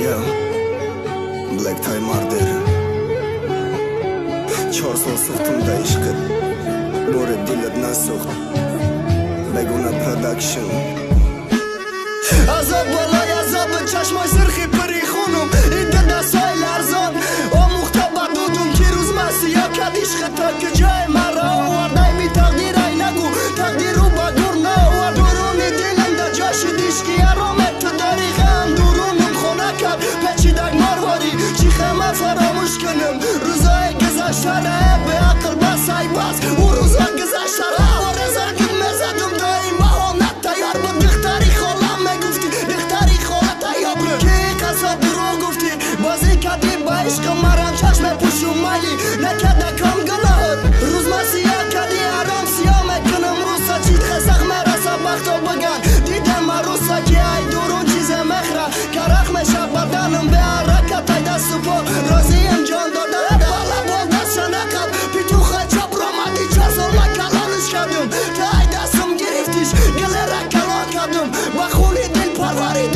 یا بلک تای ماردر 4 سال سوختم دا عشقت بورد دلت نسوخت بگونه پرودکشن عذاب بالای عذاب چشمای سرخی پری خونم ایده دستای لرزان آموخته بدودم که روز مسیح کد عشق تا که جای مرا آورده می تقدیر ای نگو تقدیر رو بدور ناورد درونی دلم دا جاش دیشکی ارامت تو داری غم درونم خونه کد پچیدک مارواری چی خمه فراموش کنم روزای گذشتنه به عقل بس ای بس او روزا گذشتنه آرزا که مزدم دایم بهانت تیار بود دختری خالم میگفتی دختری خالت تیار بود که قصاب درو گفتی بازی کدی با عشق مرم چشم پوشم مالی نکده کم گناهت روز مسیح کدی حرام سیاه میکنم روسا چید خسق مرسا بختو بگن دیدم روسا که ای درون چیز مخره کرخ میشه بدنم به حرکت ای دست و پا راضیم جان دادن بالا بال دست نکد پیتو خواهی چپ رامدی 4 سال مکلانش کردم تا ای دستم گرفتیش گله را کلان کردم با خونی دل پروری